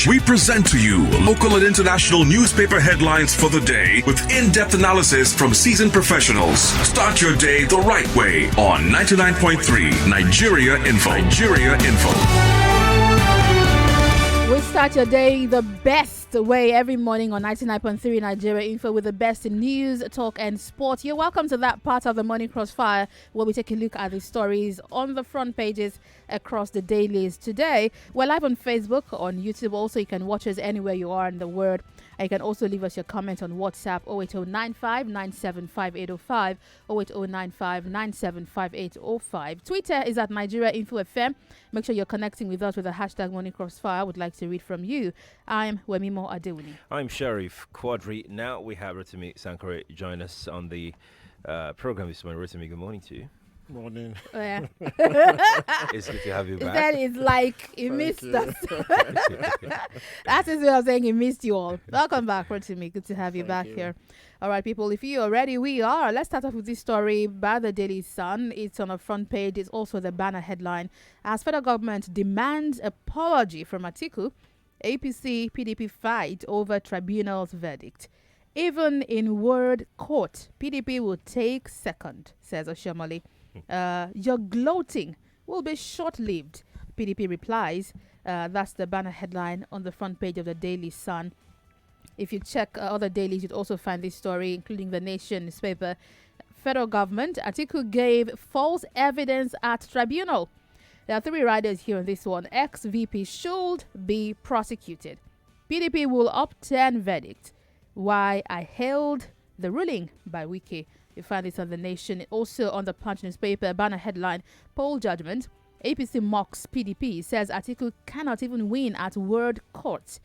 We present to you local and international newspaper headlines for the day with in-depth analysis from seasoned professionals. Start your day the right way on 99.3 Nigeria Info. Nigeria Info. We start your day the best way every morning on 99.3 Nigeria Info with the best in news, talk and sport. You're welcome to that part of the morning Crossfire where we take a look at the stories on the front pages across the dailies. Today, we're live on Facebook, on YouTube. Also, you can watch us anywhere you are in the world. And you can also leave us your comment on WhatsApp 08095975805, 08095975805. Twitter is at Nigeria Info FM. Make sure you're connecting with us with the hashtag Morning Crossfire. I would like to read from you. I'm Wemimo Adewuni. I'm Sheriff Quadry. Now we have Rotimi Sankore join us on the program this morning. Rotimi, good morning to you. Morning. Oh, yeah. It's good to have you back. That is like he missed us. That is what I'm saying. He missed you all. Welcome back, Rotimi. Good to have you back here. All right, people. If you are ready, we are. Let's start off with this story by the Daily Sun. It's on the front page. It's also the banner headline. As federal government demands apology from Atiku, APC PDP fight over tribunal's verdict. Even in word court, PDP will take second, says Oshiomhole. Your gloating will be short-lived, PDP replies. That's the banner headline on the front page of the Daily Sun. If you check other dailies, you'd also find this story, including the Nation newspaper. Federal government, Atiku gave false evidence at tribunal. There are three riders here on this one. Ex-VP should be prosecuted. PDP will upturn verdict. Why I hailed the ruling by Wiki. You find this on the Nation. Also on the Punch newspaper, banner headline, poll judgment. APC mocks PDP, says Atiku cannot even win at word court.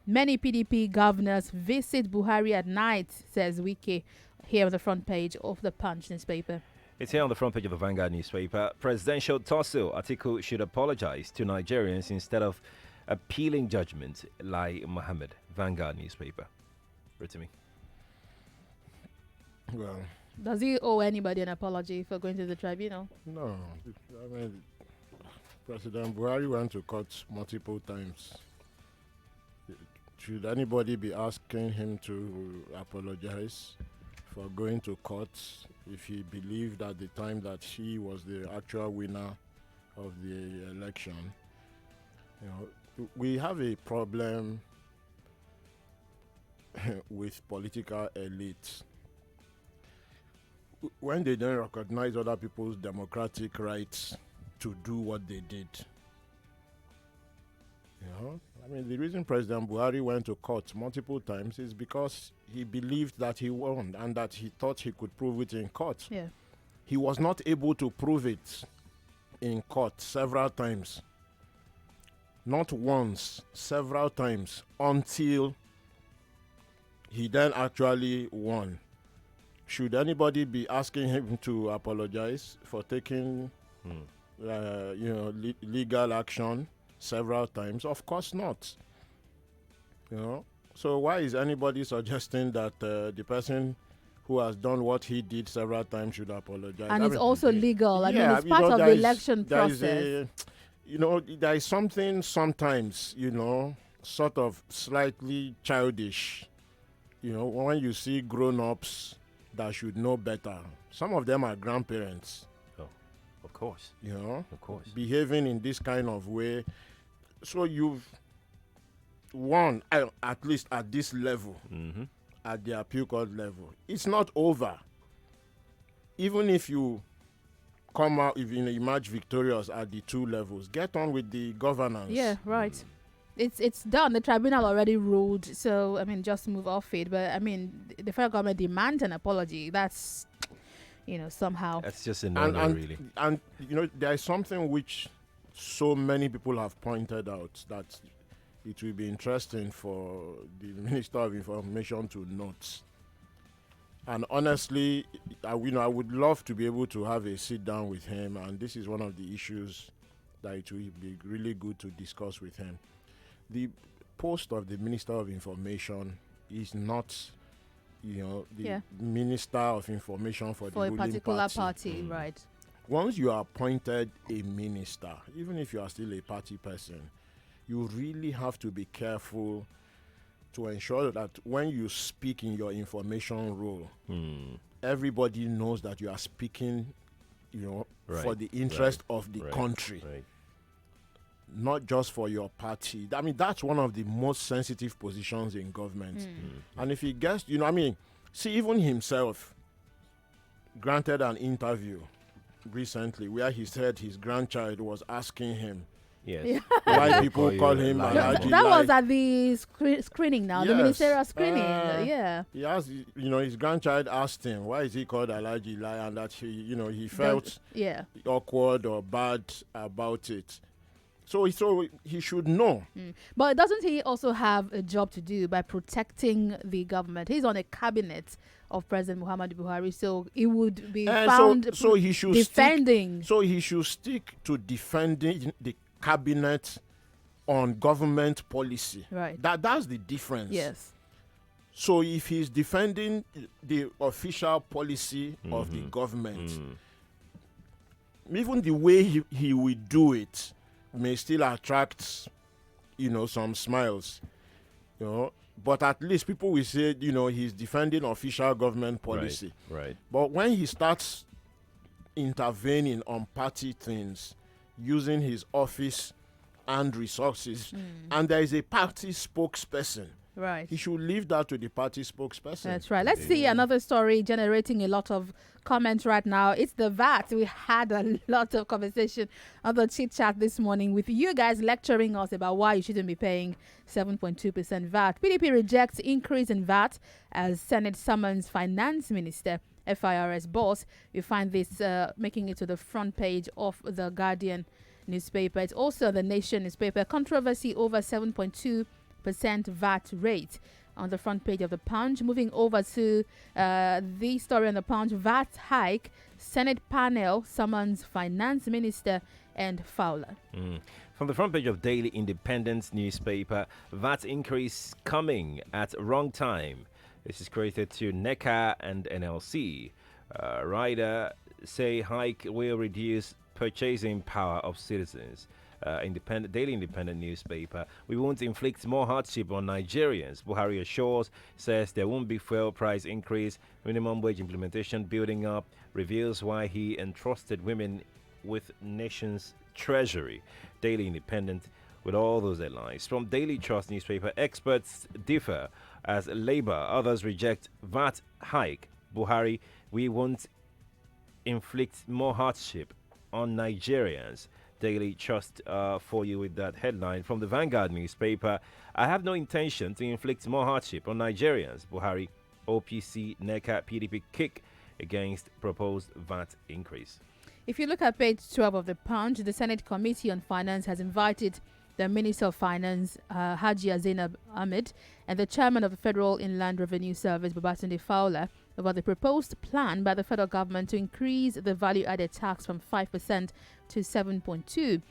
Many PDP governors visit Buhari at night, says Wiki, here on the front page of the Punch newspaper. It's here on the front page of the Vanguard newspaper. Presidential tussle. Atiku should apologize to Nigerians instead of appealing judgment, Lai Mohammed. Vanguard newspaper. Rotimi. Well, does he owe anybody an apology for going to the tribunal? no. I mean, President Buhari went to court multiple times. Should anybody be asking him to apologize for going to court if he believed at the time that he was the actual winner of the election? You know, we have a problem with political elites. When they don't recognize other people's democratic rights to do what they did. You know, I mean, the reason President Buhari went to court multiple times is because he believed that he won and that he thought he could prove it in court. Yeah. He was not able to prove it in court several times. Not once, several times, until he then actually won. Should anybody be asking him to apologize for taking, legal action several times? Of course not. You know, so why is anybody suggesting that the person who has done what he did several times should apologize? And it's also legal. I mean, it's part of the election process. There is something sometimes, sort of slightly childish. When you see grown-ups that should know better. Some of them are grandparents. Oh, of course. Of course. Behaving in this kind of way. So you've won, at least at this level, at the appeal court level. It's not over. Even if you come out, if you emerge victorious at the two levels, get on with the governance. Yeah, right. It's done. The tribunal already ruled. So, I mean, just move off it. But, I mean, the federal government demands an apology. That's, somehow. That's just a no-no, really. And, there is something which so many people have pointed out that it will be interesting for the Minister of Information to note. And honestly, I would love to be able to have a sit down with him. And this is one of the issues that it will be really good to discuss with him. The post of the Minister of Information is not, the Minister of Information for the ruling a particular party, right? Once you are appointed a minister, even if you are still a party person, you really have to be careful to ensure that when you speak in your information role, everybody knows that you are speaking, for the interest of the country, not just for your party. I mean, that's one of the most sensitive positions in government. And if he gets, see, even himself granted an interview recently where he said his grandchild was asking him why people call him Alhaji. That was at the screening now, the ministerial screening. He asked, his grandchild asked him, why is he called Alhaji Lai, and that he felt awkward or bad about it. So he should know. But doesn't he also have a job to do by protecting the government? He's on a cabinet of President Muhammadu Buhari, so he would be found so he should defending. He should stick to defending the cabinet on government policy. Right. That's the difference. Yes. So if he's defending the official policy of the government, even the way he will do it may still attract, some smiles, but at least people will say, he's defending official government policy. Right. But when he starts intervening on party things, using his office and resources, and there is a party spokesperson, right, he should leave that to the party spokesperson. That's right. Let's see another story generating a lot of comments right now. It's the VAT. We had a lot of conversation on the chit chat this morning with you guys lecturing us about why you shouldn't be paying 7.2% VAT. PDP rejects increase in VAT as Senate summons Finance Minister. FIRS boss. You find this making it to the front page of the Guardian newspaper. It's also the Nation newspaper. Controversy over 7.2% VAT rate on the front page of the Punch. Moving over to the story on the Punch. VAT hike. Senate panel summons Finance Minister and Fowler. From the front page of Daily Independence newspaper, VAT increase coming at wrong time. This is credited to NECA and NLC. Rider say hike will reduce purchasing power of citizens. Daily Independent newspaper. We won't inflict more hardship on Nigerians. Buhari assures, says there won't be fuel price increase. Minimum wage implementation building up. Reveals why he entrusted women with nation's treasury. Daily Independent with all those headlines. From Daily Trust newspaper, experts differ as Labour, others reject VAT hike. Buhari, we won't inflict more hardship on Nigerians. Daily Trust for you with that headline. From the Vanguard newspaper, I have no intention to inflict more hardship on Nigerians. Buhari, OPC, NECA, PDP kick against proposed VAT increase. If you look at page 12 of the Punch, the Senate Committee on Finance has invited the Minister of Finance, Hajia Zainab Ahmed, and the Chairman of the Federal Inland Revenue Service, Babatunde Fowler, about the proposed plan by the federal government to increase the value-added tax from 5% to 7.2%.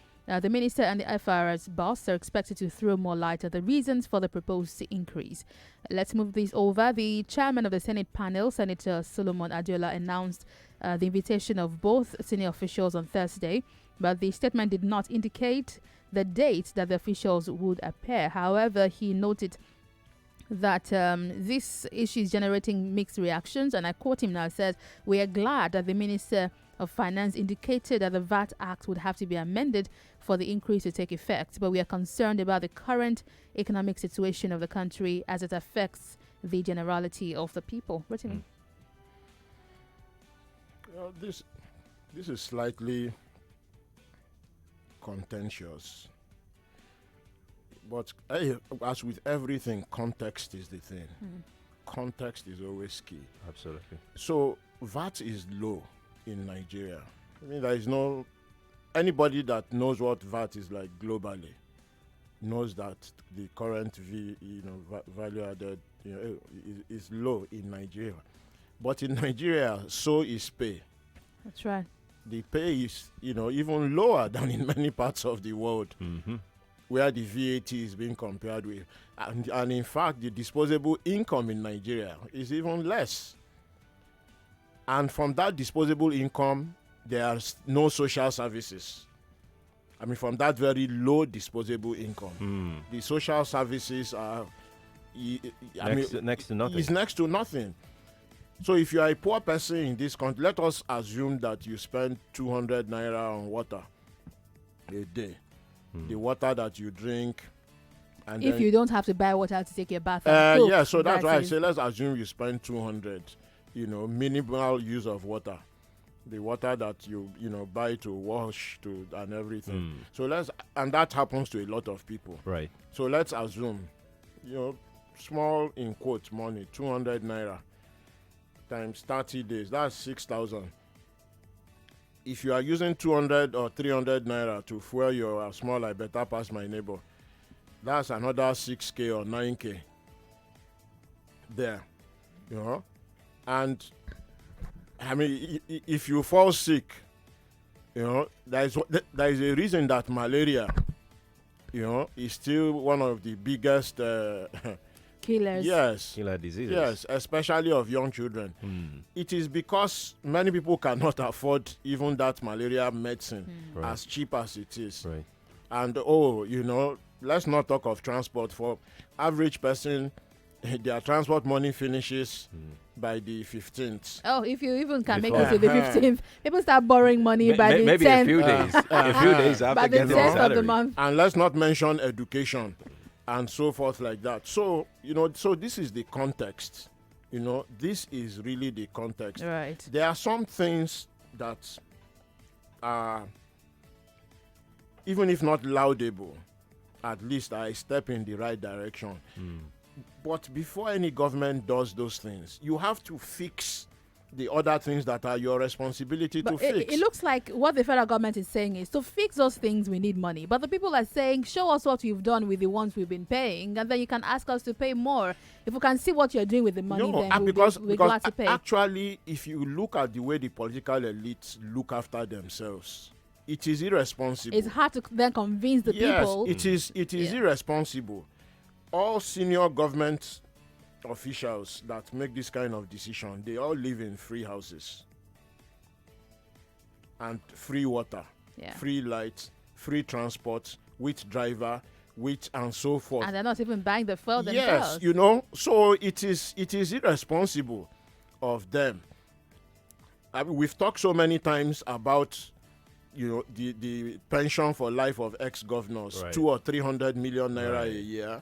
The minister and the FIRS boss are expected to throw more light on the reasons for the proposed increase. Let's move this over. The chairman of the Senate panel, Senator Solomon Adiola, announced the invitation of both senior officials on Thursday, but the statement did not indicate the date that the officials would appear. However, he noted that this issue is generating mixed reactions, and I quote him now, says, "We are glad that the Minister of Finance indicated that the VAT Act would have to be amended for the increase to take effect, but we are concerned about the current economic situation of the country as it affects the generality of the people." Rotimi. This is slightly contentious, but as with everything, context is the thing. Context is always key. Absolutely. So VAT is low in Nigeria. I mean, there is no anybody that knows what VAT is like globally knows that the current value added is low in Nigeria. But in Nigeria, so is pay. That's right. The pay is, even lower than in many parts of the world, where the VAT is being compared with. And in fact, the disposable income in Nigeria is even less. And from that disposable income, there are no social services I mean, from that very low disposable income. The social services are next to nothing. It's next to nothing. So if you are a poor person in this country, let us assume that you spend 200 naira on water a day. The water that you drink. And if you don't have to buy water to take your bath. And yeah, so that's why I say let's assume you spend 200, minimal use of water. The water that you buy to wash and everything. So and that happens to a lot of people. Right. So let's assume, small in quotes money, 200 naira times 30 days, that's 6,000. If you are using 200 or 300 naira to fuel your small, I better pass my neighbor, that's another 6K or 9K there, and I mean, if you fall sick, there is a reason that malaria, is still one of the biggest killers. Yes. Killer diseases. Yes, especially of young children. It is because many people cannot afford even that malaria medicine as cheap as it is. Right. And let's not talk of transport. For average person, their transport money finishes by the 15th. Oh, if you even can make it to the 15th, people start borrowing money by the 10th. Maybe a few days. A few days after by the getting the 10th of salary. the month. And let's not mention education and so forth like that. So, so this is the context. This is really the context. Right. There are some things that are, even if not laudable, at least are a step in the right direction. But before any government does those things, you have to fix the other things that are your responsibility to fix. It looks like what the federal government is saying is to fix those things we need money. But the people are saying, show us what you've done with the ones we've been paying, and then you can ask us to pay more. If we can see what you're doing with the money, then we're glad to pay. Actually, if you look at the way the political elites look after themselves, it is irresponsible. It's hard to then convince the people. Yes, it is irresponsible. All senior government officials that make this kind of decision, they all live in free houses and free water, free light, free transport, with driver, and so forth. And they're not even buying the fuel themselves. Yes, so it is irresponsible of them. I mean, we've talked so many times about the pension for life of ex-governors, right. 200 or 300 million naira a year.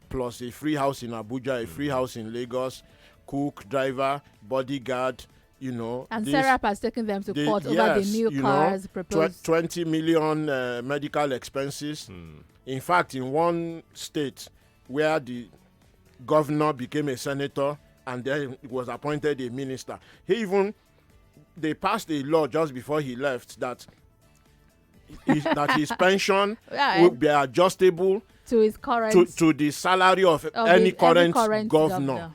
Plus a free house in Abuja, a free house in Lagos, cook, driver, bodyguard, And Serap has taken them to court over the new cars proposed. 20 million medical expenses. In fact, in one state where the governor became a senator and then was appointed a minister, they passed a law just before he left that his pension would be adjustable to his current to the salary of any current governor.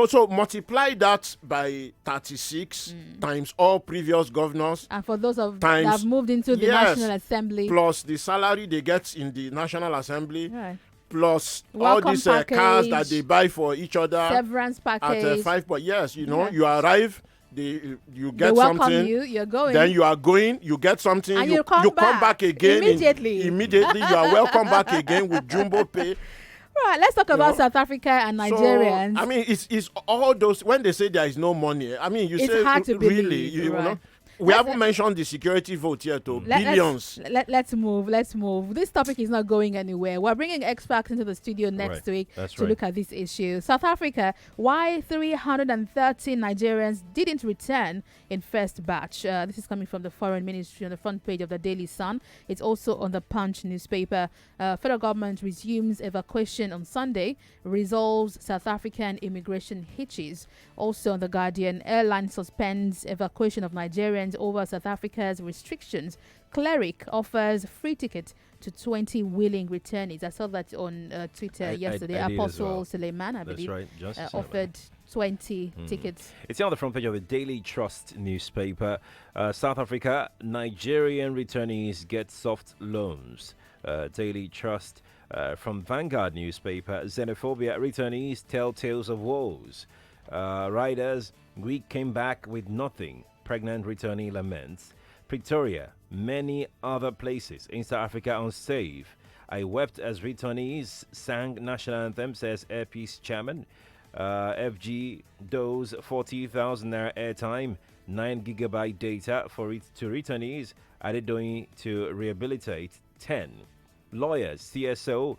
So multiply that by 36 times all previous governors. And for those that have moved into the National Assembly. Plus the salary they get in the National Assembly. Right. Plus welcome all these cars that they buy for each other. Severance package. At 5 points. Yes, you arrive. You get they welcome something. You're going. Then you are going. You get something. And you come back again. Immediately. Immediately you are welcome back again with jumbo pay. Right. Let's talk about South Africa and Nigerians. So, I mean, it's all those. When they say there is no money, I mean, it's say hard to really. Believe, we haven't mentioned the security vote yet, billions. Let's move. This topic is not going anywhere. We're bringing experts into the studio next week to look at this issue. South Africa, why 330 Nigerians didn't return in first batch. This is coming from the Foreign Ministry on the front page of the Daily Sun. It's also on the Punch newspaper. Federal government resumes evacuation on Sunday, resolves South African immigration hitches. Also on the Guardian, airline suspends evacuation of Nigerians over South Africa's restrictions. Cleric offers free ticket to 20 willing returnees. I saw that on Twitter yesterday. Apostle Suleiman, I believe, offered 20 tickets. It's on the front page of the Daily Trust newspaper. South Africa, Nigerian returnees get soft loans. Daily Trust from Vanguard newspaper. Xenophobia returnees tell tales of woes. Riders, Greek came back with nothing. Pregnant returnee laments. Pretoria, many other places in South Africa unsafe. I wept as returnees sang national anthem, says Airpeace chairman. FG dose 40,000 naira airtime, 9 gigabyte data for it to returnees. Adewuni to rehabilitate 10. Lawyers, CSO,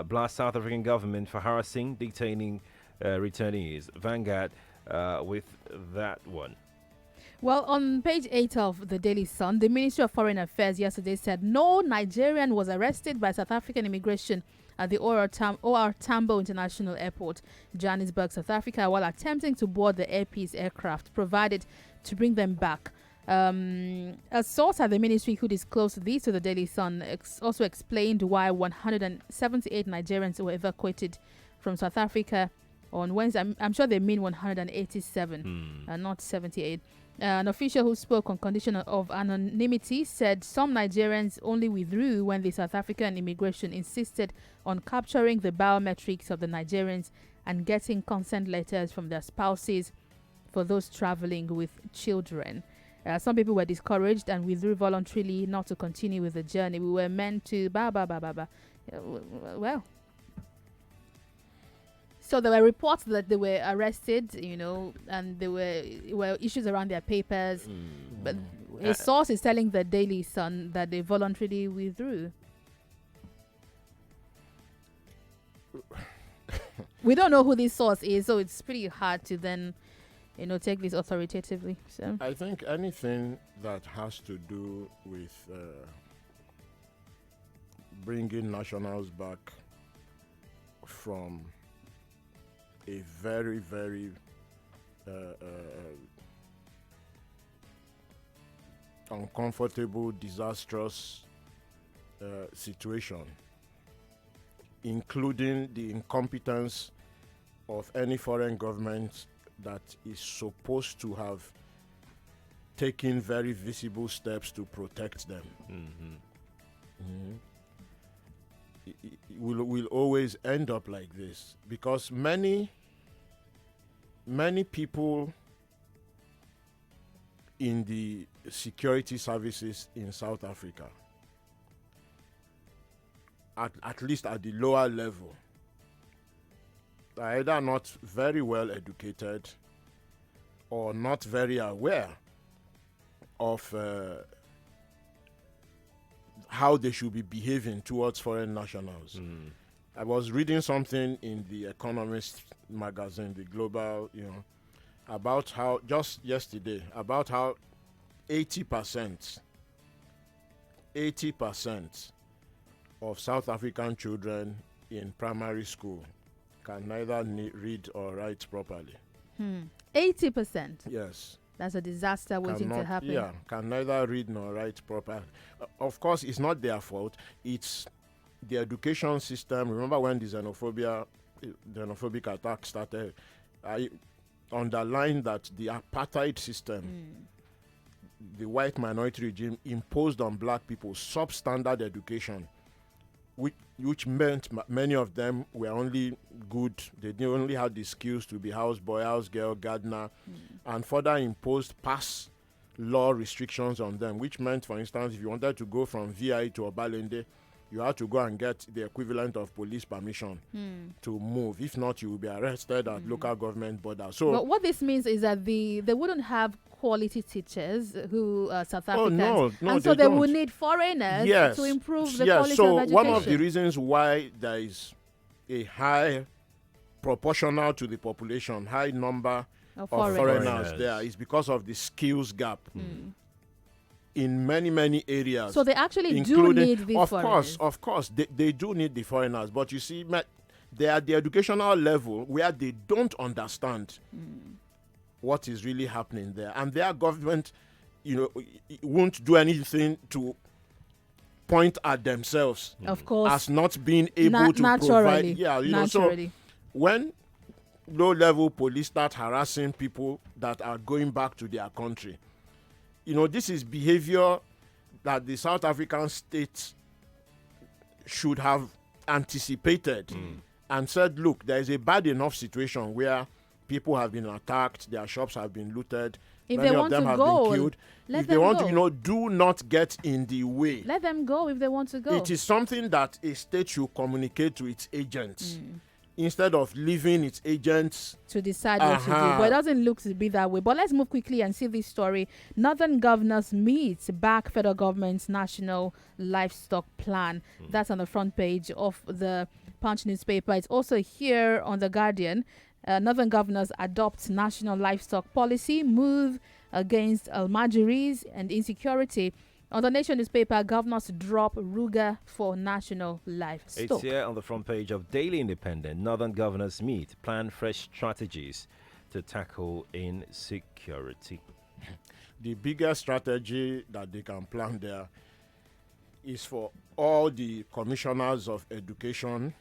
blast South African government for harassing, detaining returnees. Vanguard with that one. Well, on page 8 of the Daily Sun, the Ministry of Foreign Affairs yesterday said no Nigerian was arrested by South African immigration at the OR Tambo International Airport, Johannesburg, South Africa, while attempting to board the Airpeace aircraft provided to bring them back. A source at the ministry who disclosed this to the Daily Sun also explained why 178 Nigerians were evacuated from South Africa on Wednesday. I'm sure they mean 187 and not 78. An official who spoke on condition of anonymity said some Nigerians only withdrew when the South African immigration insisted on capturing the biometrics of the Nigerians and getting consent letters from their spouses for those traveling with children. Some people were discouraged and withdrew voluntarily not to continue with the journey. We were meant to well. So there were reports that they were arrested, and there were issues around their papers. But a source is telling the Daily Sun that they voluntarily withdrew. We don't know who this source is, so it's pretty hard to then, take this authoritatively. So I think anything that has to do with bringing nationals back from a very, very uncomfortable, disastrous situation, including the incompetence of any foreign government that is supposed to have taken very visible steps to protect them. It will always end up like this because many people in the security services in South Africa, at least at the lower level, are either not very well educated or not very aware of how they should be behaving towards foreign nationals. I was reading something in the Economist magazine, the global, about how, just yesterday, about how 80% of South African children in primary school can neither read or write properly. 80%? Yes. That's a disaster waiting to happen. Yeah, can neither read nor write properly. Of course, it's not their fault. It's the education system. Remember when the xenophobic attack started? I underlined that the apartheid system, the white minority regime, imposed on black people substandard education, which meant many of them were only good. They only had the skills to be houseboy, house girl, gardener, and further imposed pass law restrictions on them, which meant, for instance, if you wanted to go from VI to Obalende, you had to go and get the equivalent of police permission to move. If not, you will be arrested at local government border. So, but what this means is that they wouldn't have quality teachers who are South Africans. No, and so they will need foreigners to improve the quality so of education. One of the reasons why there is a high proportional to the population, high number of foreigners there is because of the skills gap. In many areas. So they actually do need the foreigners. Of course, they do need the foreigners. But you see, they are at the educational level where they don't understand what is really happening there. And their government, won't do anything to point at themselves. Of course. As not being able to provide. Yeah, so when low-level police start harassing people that are going back to their country, this is behavior that the South African state should have anticipated and said, look, there is a bad enough situation where people have been attacked, their shops have been looted, If many they of want them to have go, been killed. let If they them want go. to, do not get in the way. Let them go if they want to go. It is something that a state should communicate to its agents instead of leaving its agents to decide what to do. But it doesn't look to be that way. But let's move quickly and see this story. Northern governors meet back federal government's national livestock plan. That's on the front page of the Punch newspaper. It's also here on the Guardian. Northern governors adopt national livestock policy, move against almajiris and insecurity. On the Nation newspaper, governors drop Ruga for national livestock. It's here on the front page of Daily Independent. Northern governors meet, plan fresh strategies to tackle insecurity. The biggest strategy that they can plan there is for all the commissioners of education,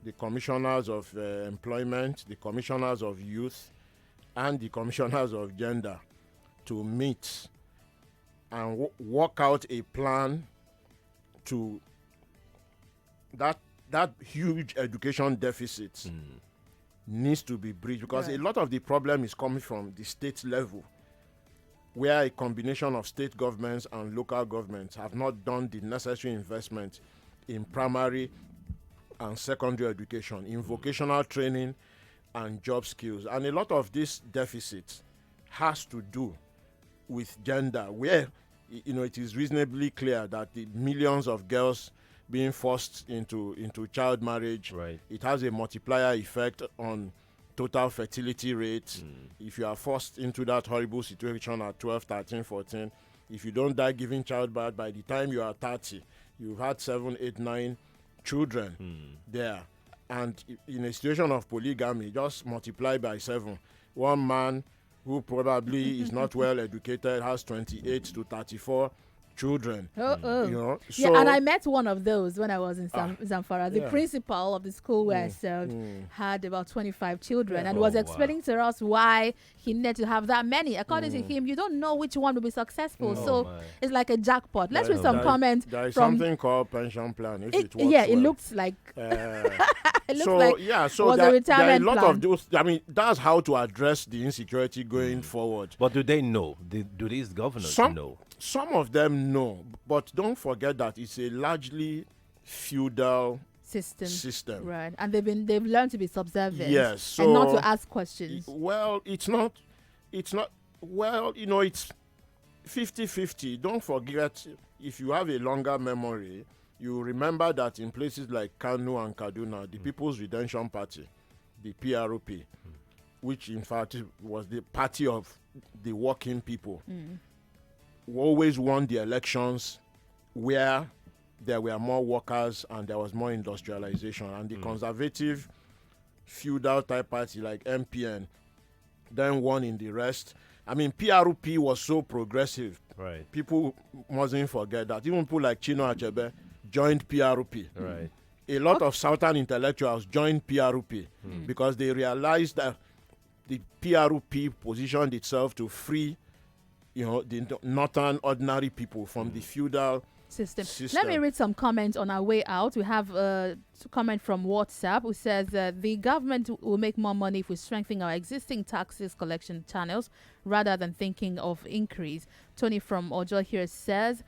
the commissioners of employment, the commissioners of youth, and the commissioners of gender to meet and work out a plan to that huge education deficit needs to be bridged, because a lot of the problem is coming from the state level, where a combination of state governments and local governments have not done the necessary investment in primary and secondary education, in vocational training and job skills. And a lot of this deficit has to do with gender, where it is reasonably clear that the millions of girls being forced into child marriage, it has a multiplier effect on total fertility rate. If you are forced into that horrible situation at 12, 13, 14, if you don't die giving childbirth, by the time you are 30, you've had 7, 8, 9 children there. And in a situation of polygamy, just multiply by 7. One man who probably is not well educated has 28 to 34 children. So, and I met one of those when I was in Zamfara. The principal of the school where I served had about 25 children and was explaining to us why he needed to have that many. According to him, you don't know which one will be successful. It's like a jackpot. Let's read some comments. There is from something called pension plan. If it works it looks like it looks so like there are a lot of those. I mean, that's how to address the insecurity going forward. But do they know? Do these governors know? Some of them know, but don't forget that it's a largely feudal system. Right, and they've learned to be subservient. Yes, so, and not to ask questions. Well, it's 50-50. Don't forget, if you have a longer memory, you remember that in places like Kanu and Kaduna, the People's Redemption Party, the PROP, which in fact was the party of the working people, always won the elections where there were more workers and there was more industrialization. And the conservative feudal type party like MPN then won in the rest. I mean, PRP was so progressive. Right. People mustn't forget that. Even people like Chino Achebe joined PRP. Right. A lot of Southern intellectuals joined PRP because they realized that the PRP positioned itself to free the northern ordinary people from the feudal system. Let me read some comments on our way out. We have a comment from WhatsApp who says the government will make more money if we strengthen our existing taxes collection channels rather than thinking of increase. Tony from Ojo here says,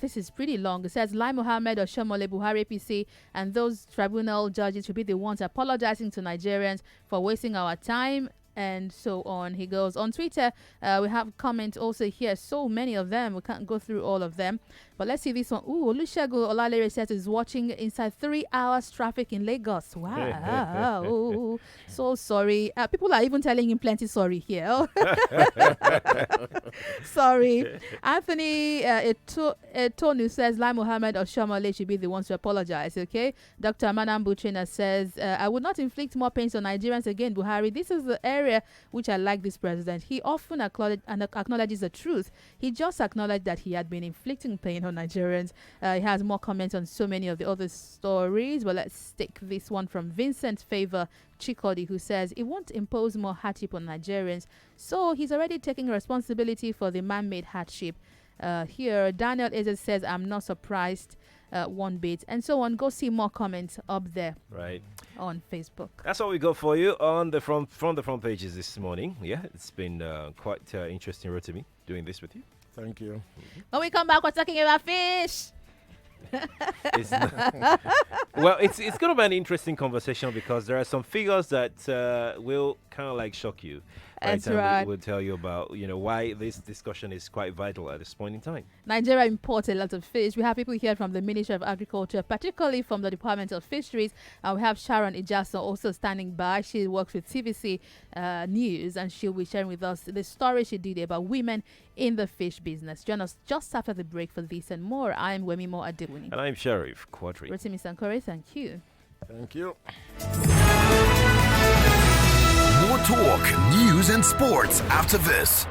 this is pretty long. It says, Lai Mohammed or Shomole Buhari APC and those tribunal judges should be the ones apologizing to Nigerians for wasting our time, and so on. He goes on Twitter. We have comments also here. So many of them. We can't go through all of them. But let's see this one. Ooh, Olusegun Olalere says is watching inside 3 hours traffic in Lagos. Wow. So sorry. People are even telling him plenty sorry here. Sorry. Anthony Etonu says Lai Mohammed or Shomole should be the ones to apologize. Okay. Dr. Manam Butrina says, I would not inflict more pain on Nigerians again, Buhari. This is the area which I like this president. He often acknowledges the truth. He just acknowledged that he had been inflicting pain on Nigerians. He has more comments on so many of the other stories, but let's take this one from Vincent Favor Chikodi, who says it won't impose more hardship on Nigerians, so he's already taking responsibility for the man-made hardship. Here, Daniel Eze says, I'm not surprised one bit, and so on. Go see more comments up there Right. on Facebook. That's all we got for you on the front pages this morning. Yeah, it's been quite interesting, Rotimi, doing this with you. Thank you. When we come back, we're talking about fish. It's well, it's going to be an interesting conversation because there are some figures that will kind of like shock you. That's And right. we'll tell you about why this discussion is quite vital at this point in time. Nigeria imports a lot of fish. We have people here from the Ministry of Agriculture, particularly from the Department of Fisheries. And we have Sharon Ijaso also standing by. She works with TVC News, and she'll be sharing with us the story she did about women in the fish business. Join us just after the break for this and more. I'm Wemimo Adewuni. And I'm Sheriff Quadry. Rotimi Sankore, thank you. Thank you. More talk, news, and sports after this.